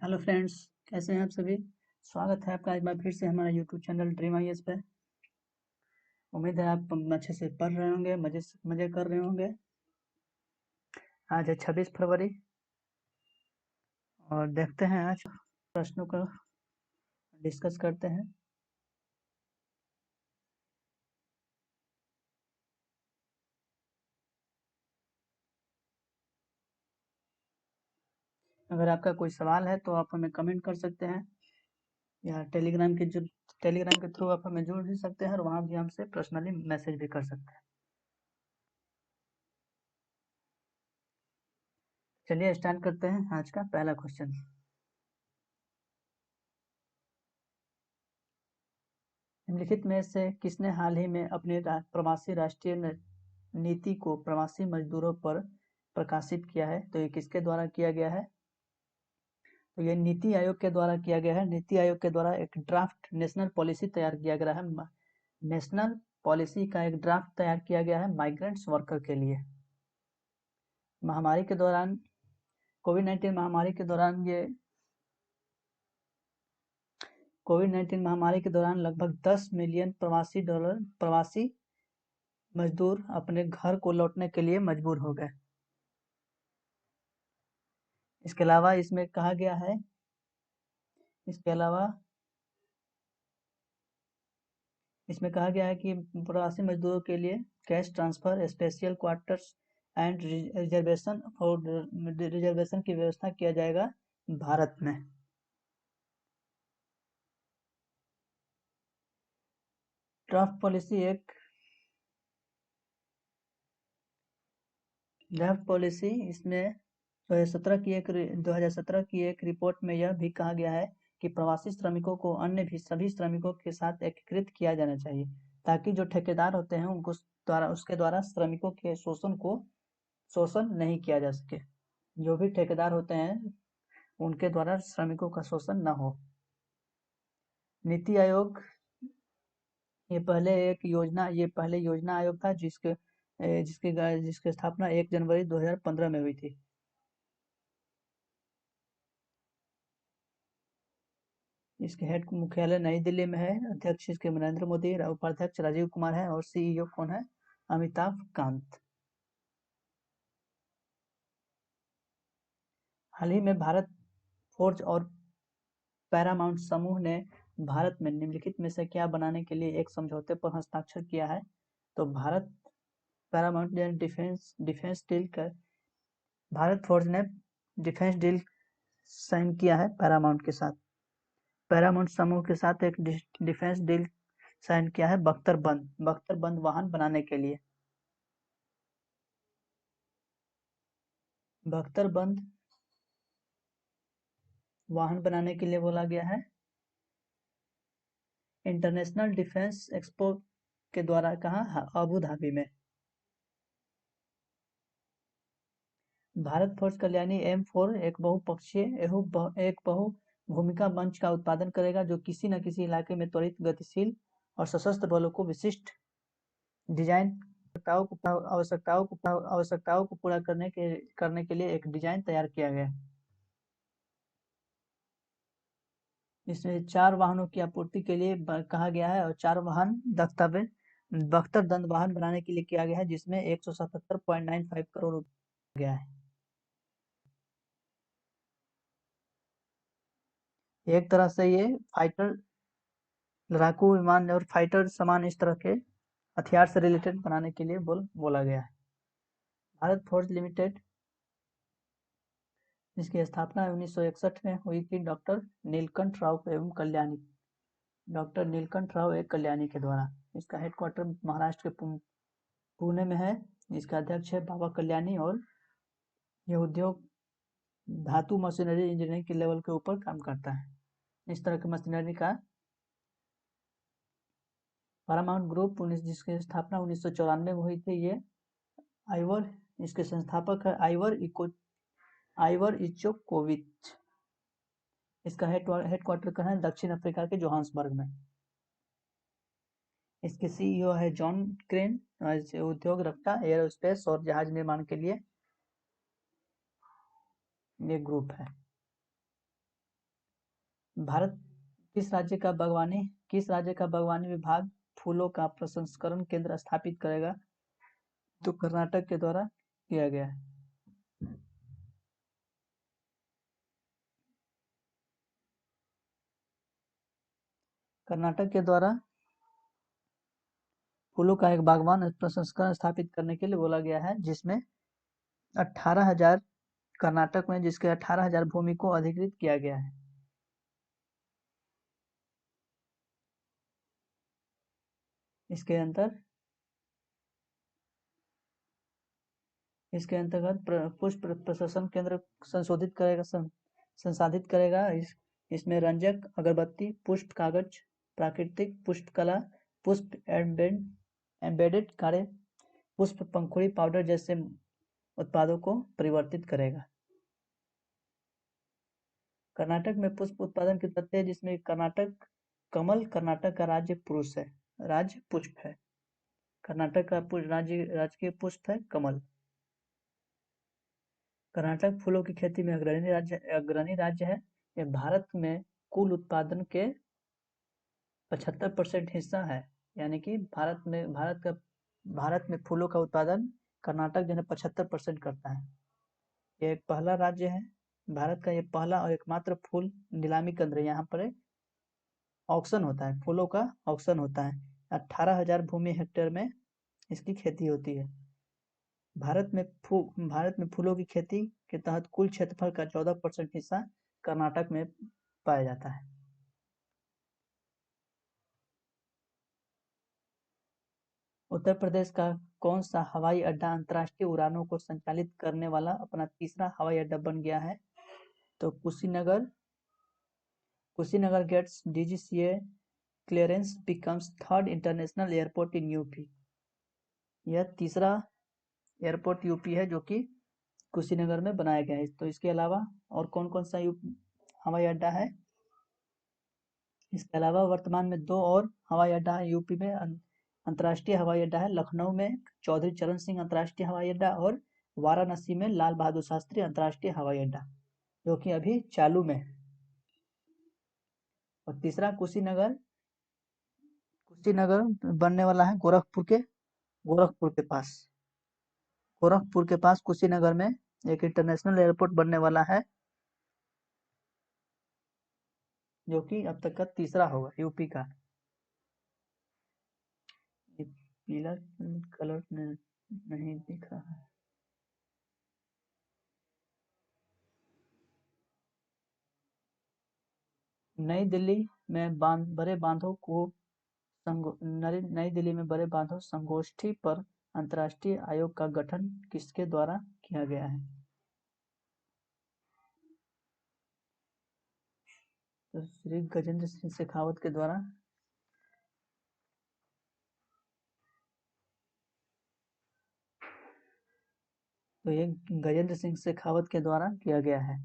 Hello friends, कैसे हैं आप सभी। स्वागत है आपका एक बार फिर से हमारा यूट्यूब चैनल ड्रीम आईएएस पे। उम्मीद है आप अच्छे से पढ़ रहे होंगे, मजे कर रहे होंगे। आज है 26 फरवरी और देखते हैं आज प्रश्नों का डिस्कस करते हैं। अगर आपका कोई सवाल है तो आप हमें कमेंट कर सकते हैं या टेलीग्राम के थ्रू आप हमें जुड़ भी सकते हैं और वहाँ भी हमसे पर्सनली मैसेज भी कर सकते हैं। चलिए स्टार्ट करते हैं आज का पहला क्वेश्चन। निम्नलिखित में से किसने हाल ही में अपने प्रवासी राष्ट्रीय नीति को प्रवासी मजदूरों पर प्रकाशित किया है? तो ये किसके द्वारा किया गया है? तो ये नीति आयोग के द्वारा किया गया है। नीति आयोग के द्वारा एक ड्राफ्ट नेशनल पॉलिसी तैयार किया गया है। नेशनल पॉलिसी का एक ड्राफ्ट तैयार किया गया है माइग्रेंट्स वर्कर के लिए। महामारी के दौरान, कोविड-19 महामारी के दौरान कोविड-19 महामारी के दौरान लगभग 10 मिलियन प्रवासी मजदूर अपने घर को लौटने के लिए मजबूर हो गए। इसके अलावा इसमें कहा गया है कि प्रवासी मजदूरों के लिए cash transfer, special quarters and reservation की व्यवस्था किया जाएगा भारत में। ड्राफ्ट पॉलिसी इसमें 2017 की एक रिपोर्ट में यह भी कहा गया है कि प्रवासी श्रमिकों को अन्य भी सभी श्रमिकों के साथ एकीकृत किया जाना चाहिए, ताकि जो ठेकेदार होते हैं उसके द्वारा श्रमिकों के शोषण नहीं किया जा सके। जो भी ठेकेदार होते हैं उनके द्वारा श्रमिकों का शोषण न हो। नीति आयोग ये पहले योजना आयोग था जिसकी स्थापना 1 जनवरी 2015 में हुई थी। इसके हेड मुख्यालय नई दिल्ली में है। अध्यक्ष इसके नरेंद्र मोदी, उपाध्यक्ष राजीव कुमार है और सीईओ कौन है? अमिताभ कांत। हाल ही में भारत फोर्ज और पैरामाउंट समूह ने भारत में निम्नलिखित में से क्या बनाने के लिए एक समझौते पर हस्ताक्षर किया है? तो भारत फोर्ज ने डिफेंस डील साइन किया है पैरामाउंट के साथ। पैरामाउंट समूह के साथ एक डिफेंस डील साइन किया है बख्तर बंद वाहन बनाने के लिए। बख्तर बंद वाहन बनाने के लिए बोला गया है इंटरनेशनल डिफेंस एक्सपो के द्वारा। कहा? अबू धाबी में। भारत फोर्स कल्याणी M4 एक बहुभूमिका मंच का उत्पादन करेगा जो किसी न किसी इलाके में त्वरित, गतिशील और सशस्त्र बलों को विशिष्ट डिजाइन आवश्यकताओं को पूरा करने के लिए एक डिजाइन तैयार किया गया। इसमें 4 वाहनों की आपूर्ति के लिए कहा गया है और 4 वाहन बख्तर दंड वाहन बनाने के लिए किया गया है, जिसमें 177.95 करोड़ रुपया गया है। एक तरह से ये फाइटर, लड़ाकू विमान और फाइटर सामान इस तरह के हथियार से रिलेटेड बनाने के लिए बोला गया है। भारत फोर्ज लिमिटेड जिसकी स्थापना 1961 में हुई थी डॉक्टर नीलकंठ राव कल्याणी के द्वारा। इसका हेडक्वार्टर महाराष्ट्र के पुणे में है। इसका अध्यक्ष है बाबा कल्याणी और यह उद्योग धातु मशीनरी इंजीनियरिंग के लेवल के ऊपर काम करता है। इस तरह की मशीनरी का पैरामाउंट ग्रुप जिसकी स्थापना 1994 में हुई थी। ये इसके संस्थापक है आइवर इचोकोविच। इसका हेडक्वार्टर कहाँ है? दक्षिण अफ्रीका के जोहान्सबर्ग में। इसके सीईओ है जॉन क्रेन। उद्योग रक्षा, एयरोस्पेस और जहाज निर्माण के लिए ये ग्रुप है। भारत किस राज्य का बागवानी विभाग फूलों का प्रसंस्करण केंद्र स्थापित करेगा? तो कर्नाटक के द्वारा किया गया है। कर्नाटक के द्वारा फूलों का एक बागवान प्रसंस्करण स्थापित करने के लिए बोला गया है, जिसमें 18,000 कर्नाटक में, जिसके 18,000 भूमि को अधिकृत किया गया है। इसके अंतर्गत पुष्प प्रसंस्करण केंद्र संसाधित करेगा। इसमें रंजक, अगरबत्ती, पुष्प कागज, प्राकृतिक पुष्प कला, पुष्प एम्बेडेड कार्य, पुष्प पंखुड़ी पाउडर जैसे उत्पादों को परिवर्तित करेगा। कर्नाटक में पुष्प उत्पादन के तथ्य है, जिसमें कर्नाटक का राज्य पुष्प है। कर्नाटक का राजकीय पुष्प है कमल। कर्नाटक फूलों की खेती में अग्रणी राज्य है। यह भारत में कुल उत्पादन के 75% हिस्सा है। यानी कि भारत में फूलों का उत्पादन कर्नाटक जो है 75% करता है। यह एक पहला राज्य है, भारत का यह पहला और एकमात्र फूल नीलामी केंद्र है। यहाँ पर ऑक्शन होता है, फूलों का ऑक्शन होता है। 18,000 भूमि हेक्टेयर में इसकी खेती होती है। भारत में फूलों की खेती के तहत कुल क्षेत्रफल का 14% हिस्सा कर्नाटक में पाया जाता है। उत्तर प्रदेश का कौन सा हवाई अड्डा अंतर्राष्ट्रीय उड़ानों को संचालित करने वाला अपना तीसरा हवाई अड्डा बन गया है? तो Kushinagar gets DGCA clearance becomes third international airport in UP। यह तीसरा एयरपोर्ट यूपी है जो कि कुशीनगर में बनाया गया है। तो इसके अलावा और कौन कौन सा हवाई अड्डा है? इसके अलावा वर्तमान में 2 और हवाई अड्डा है यूपी में। अंतर्राष्ट्रीय हवाई अड्डा है लखनऊ में चौधरी चरण सिंह अंतर्राष्ट्रीय हवाई अड्डा, और वाराणसी में लाल बहादुर शास्त्री अंतर्राष्ट्रीय हवाई अड्डा, जो कि अभी चालू में है। और तीसरा कुशीनगर बनने वाला है गोरखपुर के पास कुशीनगर में एक इंटरनेशनल एयरपोर्ट बनने वाला है, जो कि अब तक का तीसरा होगा यूपी का। ये पीला कलर नहीं दिख रहा है। नई दिल्ली में बड़े बांधों संगोष्ठी पर अंतर्राष्ट्रीय आयोग का गठन किसके द्वारा किया गया है? तो श्री गजेंद्र सिंह शेखावत के द्वारा। तो ये गजेंद्र सिंह शेखावत के द्वारा किया गया है।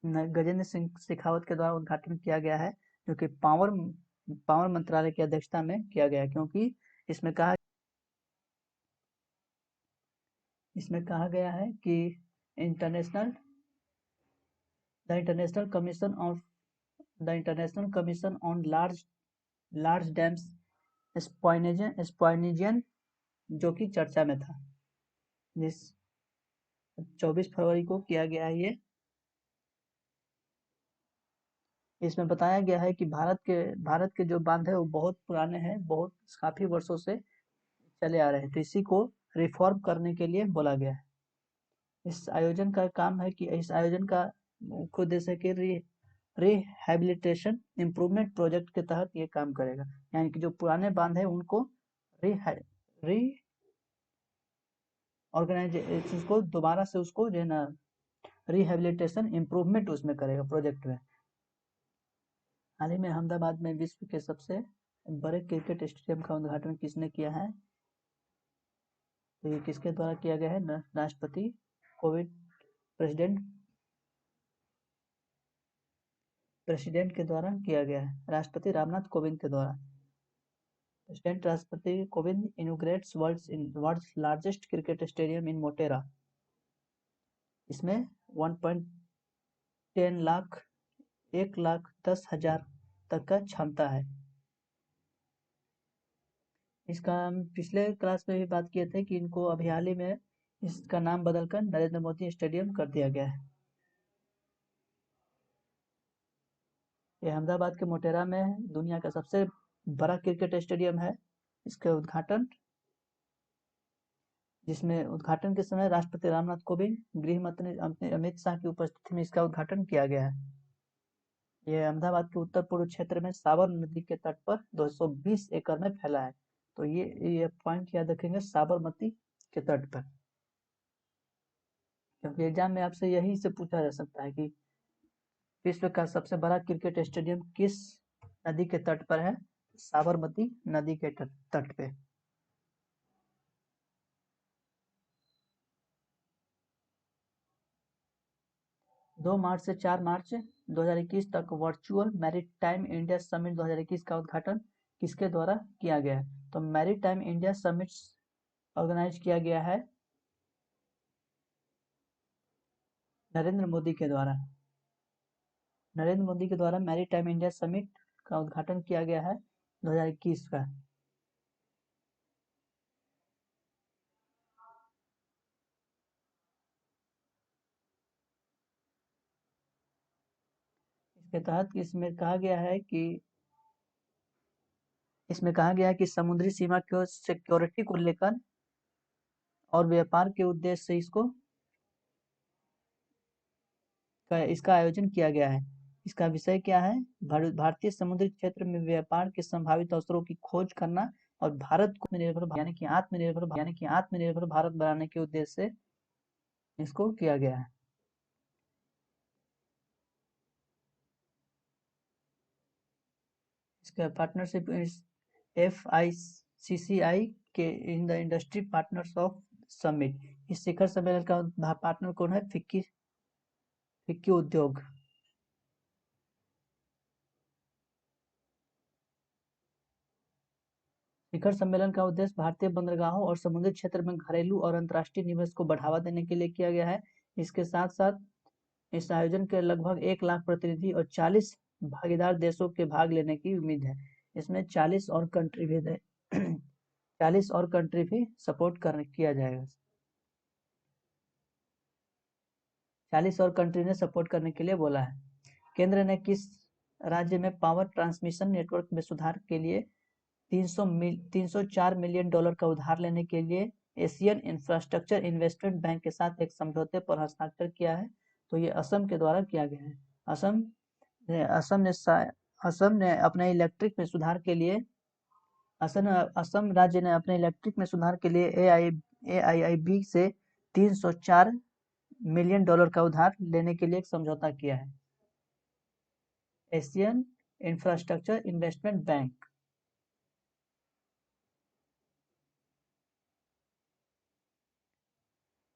गजेंद्र सिंह शेखावत के द्वारा उद्घाटन किया गया है, जो कि पावर मंत्रालय की अध्यक्षता में किया गया है, क्योंकि इसमें कहा गया है कि the international commission on large dams स्पॉयनिजियन, जो कि चर्चा में था, जिस 24 फरवरी को किया गया है। ये इसमें बताया गया है कि भारत के जो बांध है वो बहुत पुराने हैं, बहुत काफी वर्षों से चले आ रहे हैं। तो इसी को रिफॉर्म करने के लिए बोला गया है। इस आयोजन का काम है कि इस आयोजन का मुख्य उद्देश्य है कि रिहैबिलिटेशन इम्प्रूवमेंट प्रोजेक्ट के तहत ये काम करेगा। यानी कि जो पुराने बांध है उनको री ऑर्गेनाइजेशन को दोबारा से उसको जो है ना रिहैबिलिटेशन इम्प्रूवमेंट उसमें करेगा प्रोजेक्ट में। हाल ही में अहमदाबाद में विश्व के सबसे बड़े क्रिकेट स्टेडियम का उद्घाटन किसने किया है? तो ये किसके द्वारा किया गया है? राष्ट्रपति प्रेसिडेंट के द्वारा किया गया है, राष्ट्रपति रामनाथ कोविंद के द्वारा। राष्ट्रपति Kovind inaugurates world's largest cricket stadium in Motera. इसमें 1.10 लाख 1,10,000 तक का क्षमता है। इसका हम पिछले क्लास में भी बात किए थे कि इनको अभी हाल ही में इसका नाम बदलकर नरेंद्र मोदी स्टेडियम कर दिया गया है। ये अहमदाबाद के मोटेरा में है, दुनिया का सबसे बड़ा क्रिकेट स्टेडियम है। इसके उद्घाटन जिसमें उद्घाटन के समय राष्ट्रपति रामनाथ कोविंद, गृह मंत्री अमित शाह की उपस्थिति में इसका उद्घाटन किया गया है। यह अहमदाबाद के उत्तर पूर्व क्षेत्र में साबर नदी के तट पर 220 एकड़ में फैला है। तो ये पॉइंट याद रखेंगे, साबरमती के तट पर, क्योंकि एग्जाम में आपसे यही से पूछा जा सकता है कि विश्व का सबसे बड़ा क्रिकेट स्टेडियम किस नदी के तट पर है? साबरमती नदी के तट पे। 2 मार्च से 4 मार्च 2021 तक वर्चुअल मैरीटाइम इंडिया समिट 2021 का उद्घाटन किसके द्वारा किया गया है? तो मैरीटाइम इंडिया समिट ऑर्गेनाइज किया गया है नरेंद्र मोदी के द्वारा। नरेंद्र मोदी के द्वारा मैरीटाइम इंडिया समिट का उद्घाटन किया गया है 2021 का। इसके तहत इसमें कहा गया है कि समुद्री सीमा की सिक्योरिटी को लेकर और व्यापार के उद्देश्य से इसका आयोजन किया गया है। इसका विषय क्या है? भारतीय समुद्री क्षेत्र में व्यापार के संभावित अवसरों की खोज करना और भारत को आत्मनिर्भर भारत बनाने के उद्देश्य से इसको किया गया है। इसका पार्टनरशिप FICCI के in the industry partners of summit. इस शिखर सम्मेलन का पार्टनर कौन है? फिक्की उद्योग। शिखर सम्मेलन का उद्देश्य भारतीय बंदरगाहों और समुद्री क्षेत्र में घरेलू और अंतर्राष्ट्रीय निवेश को बढ़ावा देने के लिए किया गया है। इसके साथ साथ इस आयोजन के लगभग 1 लाख प्रतिनिधि और 40 भागीदार देशों के भाग लेने की उम्मीद है। इसमें 40 और कंट्री भी 40 और कंट्री भी सपोर्ट किया जाएगा। 40 और कंट्री ने सपोर्ट करने के लिए बोला है। केंद्र ने किस राज्य में पावर ट्रांसमिशन नेटवर्क में सुधार के लिए 304 मिलियन डॉलर का उधार लेने के लिए एशियन इंफ्रास्ट्रक्चर इन्वेस्टमेंट बैंक के साथ एक समझौते पर हस्ताक्षर किया है? तो ये असम के द्वारा किया गया है। असम ने अपने इलेक्ट्रिक में सुधार के लिए असम राज्य ने अपने इलेक्ट्रिक में सुधार के लिए AIIB से 304 मिलियन डॉलर का उधार लेने के लिए एक समझौता किया है। Asian infrastructure investment bank.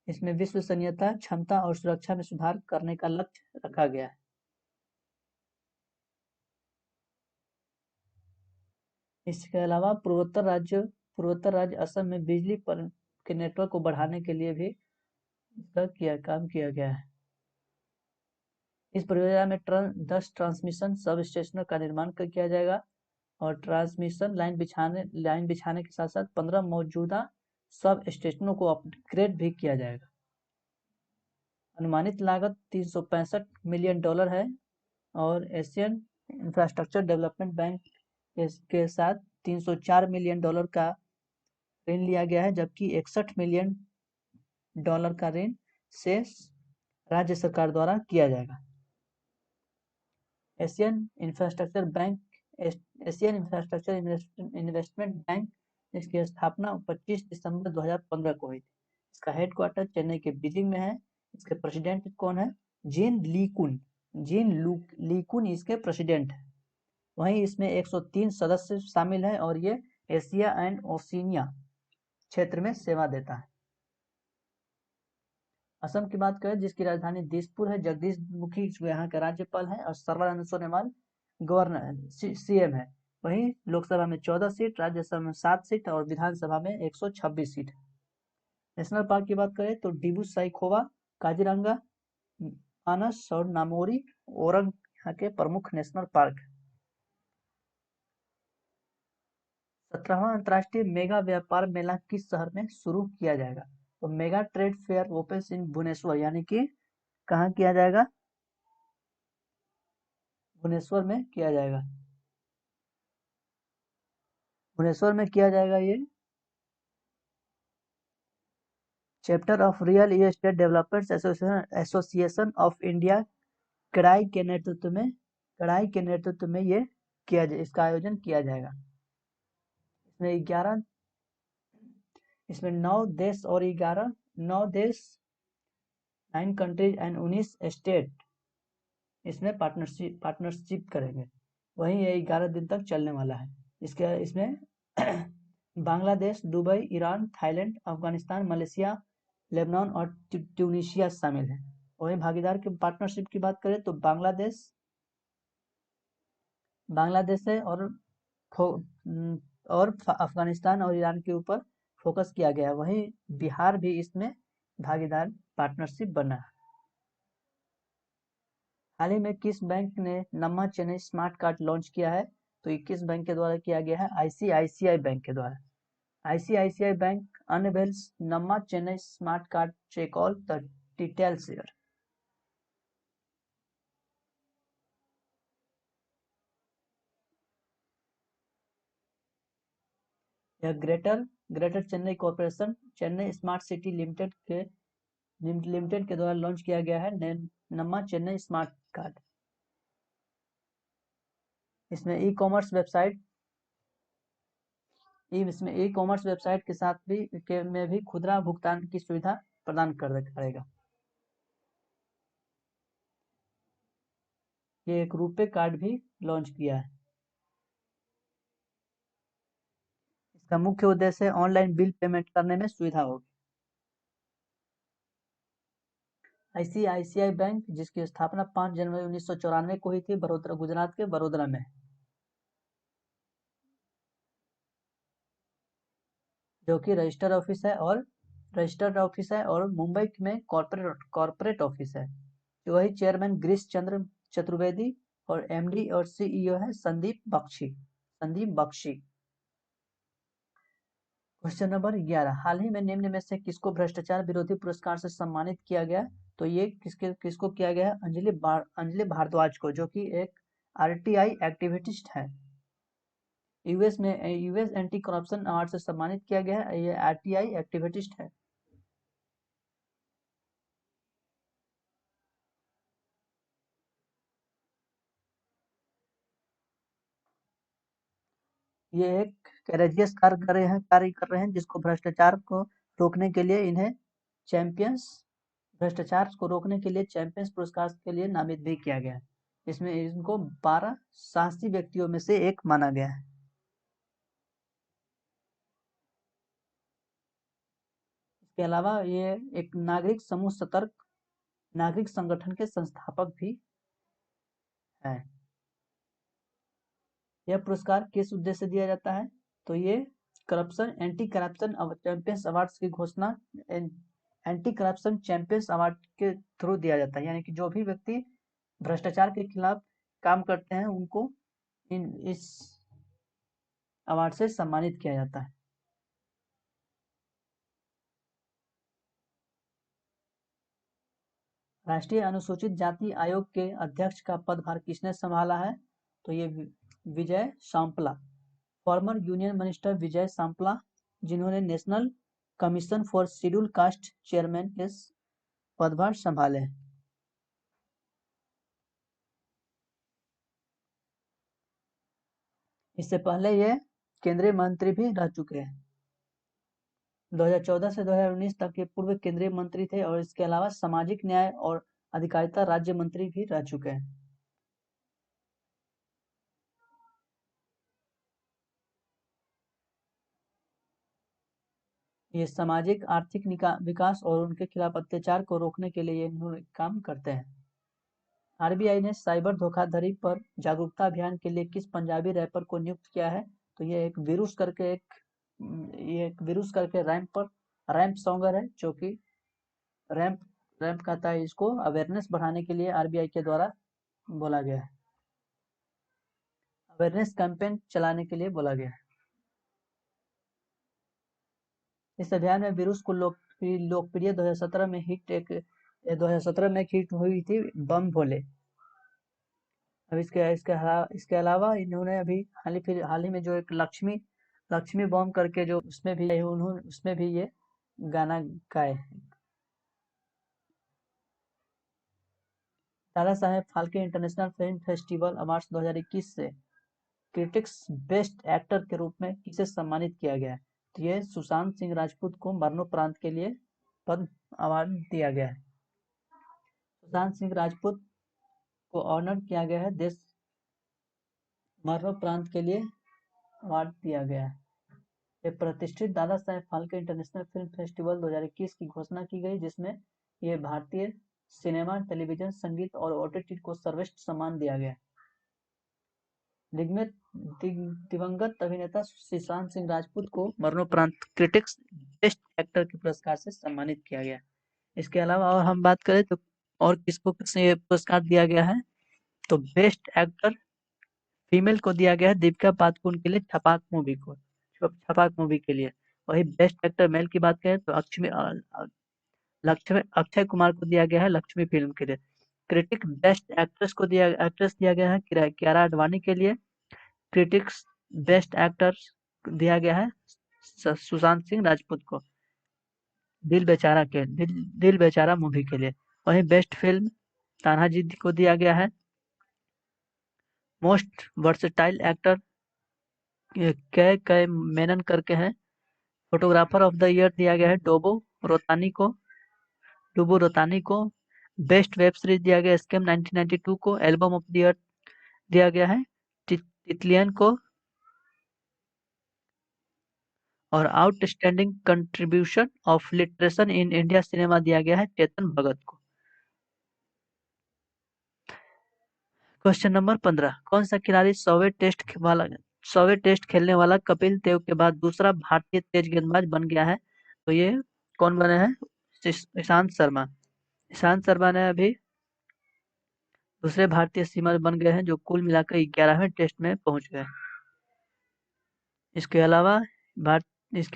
इसमें विश्वसनीयता, क्षमता और सुरक्षा में सुधार करने का लक्ष्य रखा गया है। इसके अलावा पूर्वोत्तर राज्य असम में बिजली के नेटवर्क को बढ़ाने के लिए भी इसका काम किया गया है। इस परियोजना में 10 ट्रांसमिशन सब स्टेशनों का निर्माण किया जाएगा और ट्रांसमिशन लाइन बिछाने के साथ साथ 15 मौजूदा सब स्टेशनों को अपग्रेड भी किया जाएगा। अनुमानित लागत 365 मिलियन डॉलर है और एशियन इंफ्रास्ट्रक्चर डेवलपमेंट बैंक के साथ 304 मिलियन डॉलर का ऋण लिया गया है, जबकि 61 मिलियन डॉलर का ऋण से राज्य सरकार द्वारा किया जाएगा। एशियन इंफ्रास्ट्रक्चर इन्वेस्टमेंट बैंक, इसकी स्थापना 25 दिसंबर 2015 को हुई थी। इसका हेडक्वार्टर चेन्नई के बीजिंग में है। इसके प्रेसिडेंट कौन है? जीन लीकुन इसके प्रेसिडेंट है। वहीं इसमें 103 सदस्य शामिल हैं और ये एशिया एंड ओशिनिया क्षेत्र में सेवा देता है। असम की बात करें, जिसकी राजधानी दिसपुर है, जगदीश मुखी यहाँ के राज्यपाल हैं और सर्बानंद सोनोवाल गवर्नर CM है। वहीं लोकसभा में 14 सीट, राज्यसभा में 7 सीट और विधानसभा में 126 सीट। नेशनल पार्क की बात करें तो डिब्रू साइखोवा, काजीरंगा, मानस और नामेरी ओरंग यहाँ के प्रमुख नेशनल पार्क। 17वां अंतर्राष्ट्रीय मेगा व्यापार मेला किस शहर में शुरू किया जाएगा? तो mega trade fair opens in Bhubaneswar, यानी कि कहाँ किया जाएगा? भुवनेश्वर में किया जाएगा। भुवनेश्वर में किया जाएगा ये। Chapter of real estate developers association of India कड़ाई के नेतृत्व में ये इसका आयोजन किया जाएगा। इसमें 9 देश और 9 देश 9 कंट्रीज एंड 19 स्टेट इसमें पार्टनरशिप करेंगे। वहीं ये 11 दिन तक चलने वाला है। इसमें Bangladesh, Dubai, Iran, Thailand, Afghanistan, Malaysia, Lebanon और ट्यूनीशिया शामिल है। वहीं भागीदार की पार्टनरशिप की बात करें तो बांग्लादेश है और अफगानिस्तान और ईरान के ऊपर फोकस किया गया है। वहीं बिहार भी इसमें भागीदार पार्टनरशिप बना है। हाल ही में किस बैंक ने नम्मा चेन्नई स्मार्ट कार्ड लॉन्च किया है? तो 21 बैंक के द्वारा किया गया है, आईसीआईसीआई बैंक के द्वारा। ICICI bank unveils Namma Chennai smart card, check all the details here. यह greater Chennai corporation Chennai smart city limited के द्वारा लॉन्च किया गया है नम्मा चेन्नई स्मार्ट कार्ड। इसमें ई कॉमर्स वेबसाइट के साथ भी खुदरा भुगतान की सुविधा प्रदान करेगा। ये एक रुपे कार्ड भी लॉन्च किया है। इसका मुख्य उद्देश्य ऑनलाइन बिल पेमेंट करने में सुविधा होगी। आईसीआईसीआई बैंक, जिसकी स्थापना 5 जनवरी 1994 को हुई थी, गुजरात के बड़ोदरा में, जो कि रजिस्टर्ड ऑफिस है और मुंबई में कॉर्पोरेट ऑफिस है। वही चेयरमैन गिरीश चंद्र चतुर्वेदी और एमडी और सीईओ है संदीप बख्शी। क्वेश्चन नंबर 11, हाल ही में निम्न में से किसको भ्रष्टाचार विरोधी पुरस्कार से सम्मानित किया गया? तो ये किसको किया गया है? अंजलि भारद्वाज को, जो कि एक आरटीआई एक्टिविस्ट है। यूएस एंटी करप्शन अवार्ड से सम्मानित किया गया है। ये आरटीआई एक्टिविस्ट है। ये एक करेजियस कार्य कर रहे हैं जिसको भ्रष्टाचार को रोकने के लिए इन्हें भ्रष्टाचार को रोकने के लिए चैंपियंस पुरस्कार के लिए नामित भी किया गया है। इसमें इनको 12 साहसी व्यक्तियों में से एक माना गया है। इसके अलावा ये एक नागरिक समूह सतर्क नागरिक संगठन के संस्थापक भी है। यह पुरस्कार किस उद्देश्य से दिया जाता है? तो ये एंटी करप्शन चैंपियंस अवार्ड्स की घोषणा एंटी करप्शन चैंपियंस अवार्ड के थ्रू दिया जाता है। यानी कि जो भी व्यक्ति भ्रष्टाचार के खिलाफ काम करते हैं उनको इस अवार्ड से सम्मानित किया जाता है। राष्ट्रीय अनुसूचित जाति आयोग के अध्यक्ष का पदभार किसने संभाला है? तो ये Vijay Sampla, former union minister Vijay Sampla, जिन्होंने national commission for schedule caste chairman के पदभार संभाले हैं। इससे पहले ये केंद्रीय मंत्री भी रह चुके हैं। 2014 से 2019 तक के पूर्व केंद्रीय मंत्री थे और इसके अलावा सामाजिक न्याय और अधिकारिता राज्य मंत्री भी रह चुके हैं। ये सामाजिक आर्थिक विकास और उनके खिलाफ अत्याचार को रोकने के लिए ये काम करते हैं। आरबीआई ने साइबर धोखाधड़ी पर जागरूकता अभियान के लिए किस पंजाबी रैपर को नियुक्त किया है? तो ये एक विरुस करके रैंप सॉन्गर है, जो कि रैंप कहता है इसको, अवेयरनेस बढ़ाने के लिए आरबीआई के द्वारा बोला गया है। अवेयरनेस कैंपेन चलाने के लिए बोला गया है। इस अभियान में वीरूस को लोकप्रिय 2017 में एक हिट हुई थी बम भोले। अब इसके अलावा इन्होंने अभी हाल ही में जो एक लक्ष्मी बम करके जो उसमें भी ये गाना गाए। Dada Saheb Phalke international film festival awards 2021 से क्रिटिक्स बेस्ट एक्टर के रूप में किसे सम्मानित किया गया है? तो ये सुशांत सिंह राजपूत को मरणोपरांत के लिए पद्म अवार्ड दिया गया है। सुशांत सिंह राजपूत को ऑनर किया गया है, देश मरणोपरांत के लिए अवार्ड दिया गया है। ये प्रतिष्ठित दादा Saheb Phalke international film festival 2021 की घोषणा की गई, जिसमें ये भारतीय सिनेमा, टेलीविजन, संगीत और ओटीटी को सर्वश्रेष्ठ सम्मान दिया गया। दिवंगत अभिनेता सुशांत सिंह राजपूत को मरणोपरांत क्रिटिक्स बेस्ट एक्टर के पुरस्कार से सम्मानित किया गया। इसके अलावा और हम बात करें तो और किसको किसे पुरस्कार दिया गया है, तो बेस्ट एक्टर फीमेल को दिया गया है दीपिका पादुकोण के लिए छपाक मूवी के लिए। वही बेस्ट एक्टर मेल की बात करें तो अक्षय कुमार को दिया गया है लक्ष्मी फिल्म के लिए। क्रिटिक बेस्ट एक्ट्रेस दिया गया है कियारा आडवाणी के लिए। क्रिटिक्स बेस्ट एक्टर दिया गया है सुशांत सिंह राजपूत को दिल बेचारा मूवी के लिए। वहीं बेस्ट फिल्म तान्हाजी को दिया गया है। मोस्ट वर्सेटाइल एक्टर के मेनन करके हैं। फोटोग्राफर ऑफ द ईयर दिया गया है डूबो रोतानी को। बेस्ट वेब सीरीज दिया गया स्कैम 1992 को। एल्बम ऑफ द ईयर दिया गया है तितलियन को। और outstanding contribution of literature in India cinema दिया गया है चेतन भगत को। क्वेश्चन नंबर 15, कौन सा खिलाड़ी 100वें टेस्ट खेलने वाला कपिल देव के बाद दूसरा भारतीय तेज गेंदबाज बन गया है? तो ये कौन बने हैं? ईशांत शर्मा ने अभी दूसरे भारतीय सीमर बन गए हैं जो कुल मिलाकर 11वें टेस्ट में पहुंच गए। इसके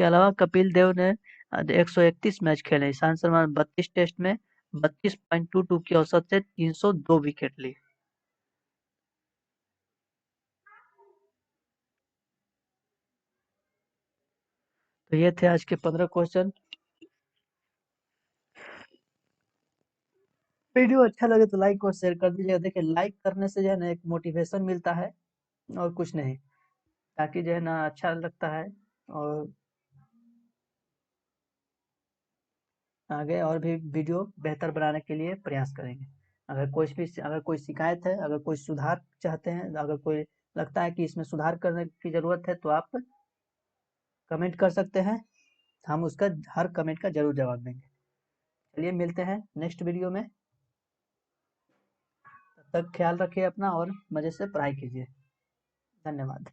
अलावा कपिल देव ने 131 मैच खेले। ईशांत शर्मा ने 32 टेस्ट में 32.22 की औसत से 302 विकेट ली। तो ये थे आज के 15 क्वेश्चन। वीडियो अच्छा लगे तो लाइक और शेयर कर दीजिएगा। देखिए लाइक करने से जो है ना एक मोटिवेशन मिलता है और कुछ नहीं, ताकि जो है ना अच्छा लगता है और आगे और भी वीडियो बेहतर बनाने के लिए प्रयास करेंगे। अगर कोई शिकायत है, अगर कोई सुधार चाहते हैं, अगर कोई लगता है कि इसमें सुधार करने की ज़रूरत है तो आप कमेंट कर सकते हैं। हम उसका हर कमेंट का ज़रूर जवाब देंगे। चलिए मिलते हैं नेक्स्ट वीडियो में। तब तक ख्याल रखिए अपना और मज़े से पढ़ाई कीजिए। धन्यवाद।